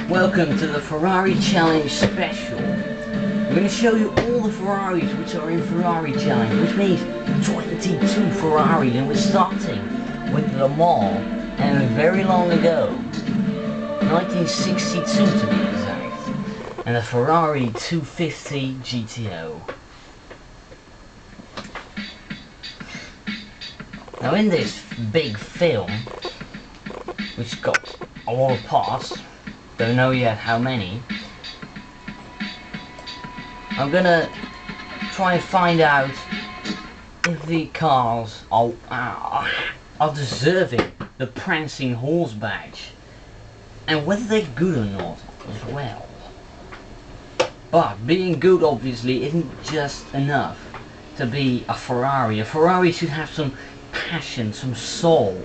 Welcome to the Ferrari Challenge Special. I'm going to show you all the Ferraris which are in Ferrari Challenge, which means 22 Ferraris, and we're starting with Le Mans, and very long ago, 1962 to be exact, and the Ferrari 250 GT2. Now in this big film, which got a lot of parts, don't know yet how many, I'm gonna try and find out if the cars are deserving the prancing horse badge, and whether they're good or not as well. But being good obviously isn't just enough to be a Ferrari. A Ferrari should have some passion, some soul,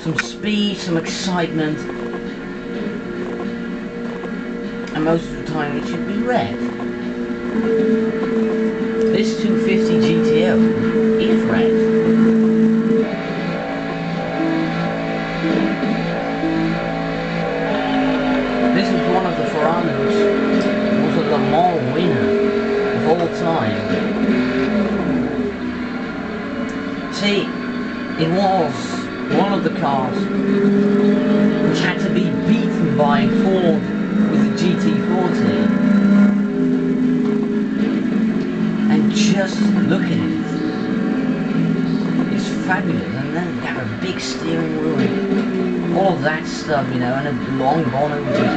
some speed, some excitement, and most of the time it should be red. This 250 GT2 is red. This is one of the Ferraris, was a Le Mans winner of all time. See, it was one of the cars which had to be beaten by Ford with the GT40, and just look at it, it's fabulous. And then you have a big steering wheel and all of that stuff, you know, and a long bonnet with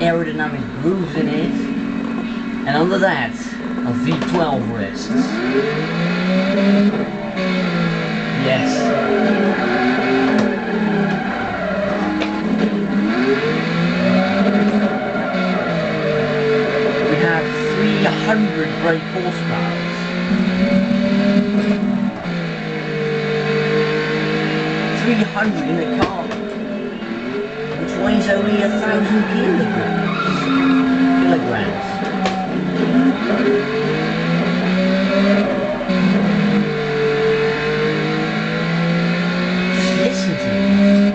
aerodynamic grooves in it, and under that a V12 rests. Yes. We have 300 brake horsepower. 300 in a car which weighs only 1,000 kilograms. Listen to it.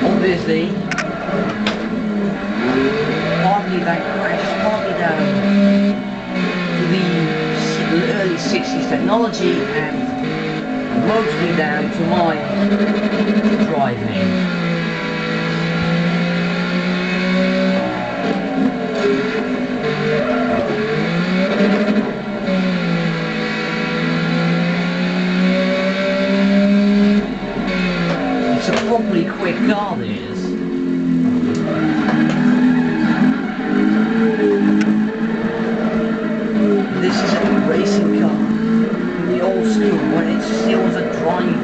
Obviously, partly that crash, partly down to the early 60s technology, and mostly down to my driving. It's a properly quick car, this. This is a racing car in the old school, when it still was a drive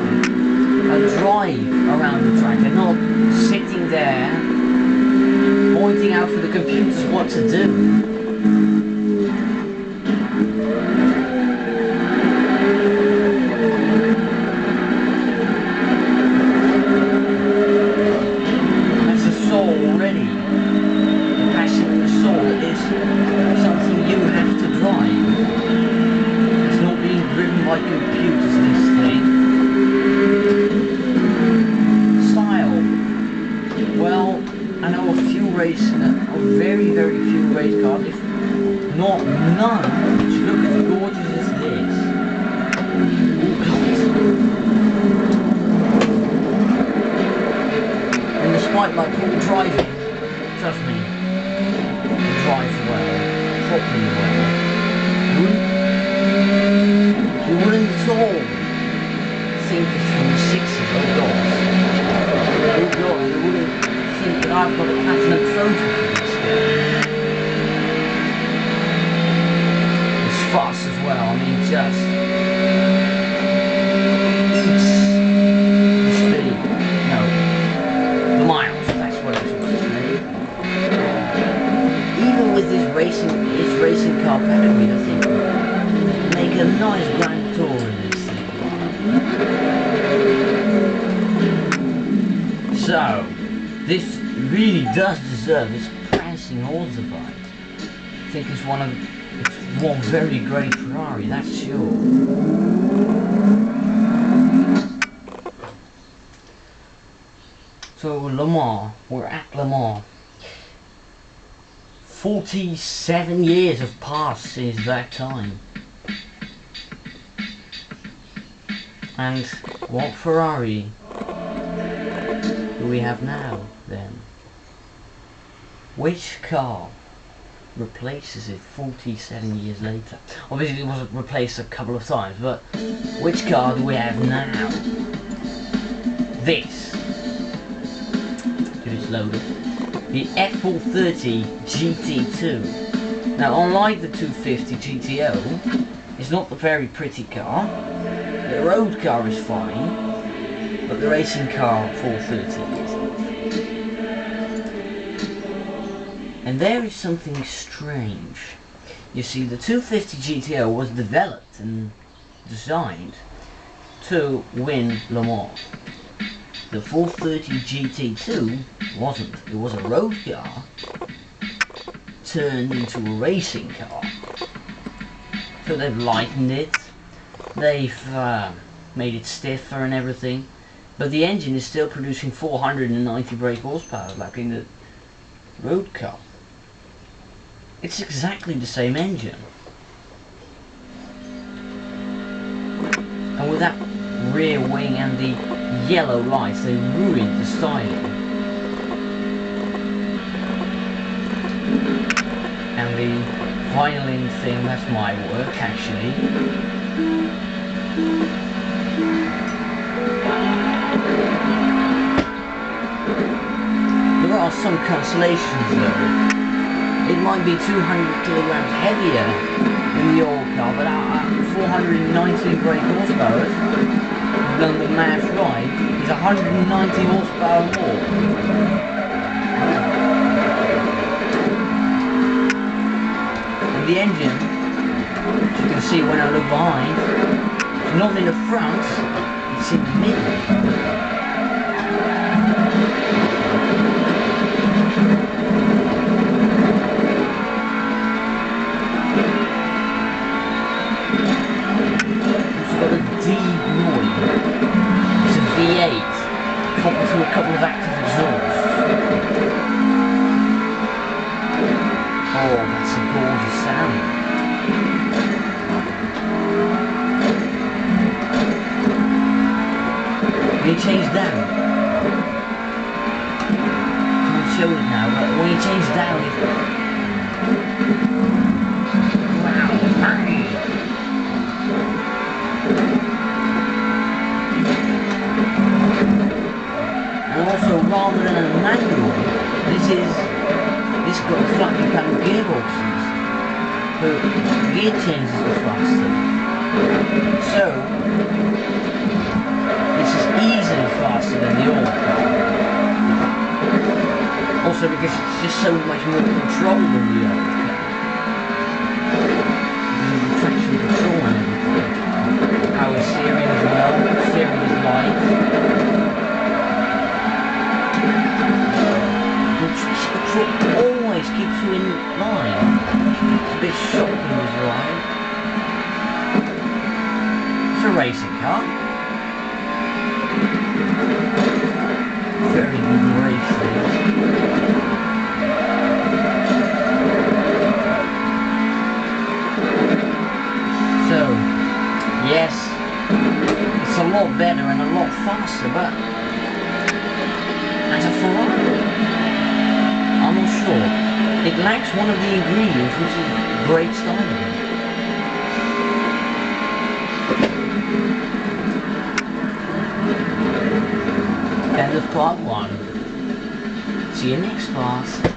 around the track, and not sitting there pointing out for the computers what to do. That's a soul already. The passion in the soul is something you have to drive. It's not being driven by computers, this thing. Style. Well, I know a few very few race cars, if not none, which look as gorgeous as this. And despite my poor driving, trust me, it drives well, properly well. You wouldn't at all think it's from the 60s, oh God. Oh God, you wouldn't think that I've got a platinum trophy for this guy. It's fast as well, I mean just eats the speed. No, the miles, that's what I was supposed to say. Even with his racing car pedigree, I think make a nice grand tour in this thing. So, this really does deserve its prancing horse bite. I think it's one very great Ferrari, that's sure. So Le Mans, we're at Le Mans. 47 years have passed since that time. And what Ferrari do we have now then? Which car replaces it 47 years later? Obviously it was replaced a couple of times, but which car do we have now? This. If it's loaded. The F430 GT2. Now unlike the 250 GTO, it's not a very pretty car. The road car is fine, but the racing car 430 isn't. And there is something strange. You see, the 250 GTO was developed and designed to win Le Mans. The 430 GT2 wasn't. It was a road car turned into a racing car. So they've lightened it, they've made it stiffer and everything, but the engine is still producing 490 brake horsepower like in the road car. It's exactly the same engine. And with that rear wing and the yellow lights, they ruined the styling. And the violin thing, that's my work actually. There are some consolations though. It might be 200 kilograms heavier than the old car, but 490 brake horsepower, if you've done the math right, is 190 horsepower more. And the engine, as you can see when I look behind, it's not in the front, it's in the middle. V8 coupled to a couple of active exhausts. Oh, that's a gorgeous sound. When you change down, I can't show it now, but when you change down, it also, rather than a manual, this got flappy panel gearboxes, so gear changes are faster. So this is easily faster than the old car. Also because it's just so much more control than the old car. Because of the traction control and everything. Power steering as well, steering is light. Always keeps you in line. It's a bit shocking this ride. It's a racing car. Very good racing. So, yes, it's a lot better and a lot faster, but as a Ferrari, I'm not sure. It lacks one of the ingredients, which is great styling. end of part 1. See you next part.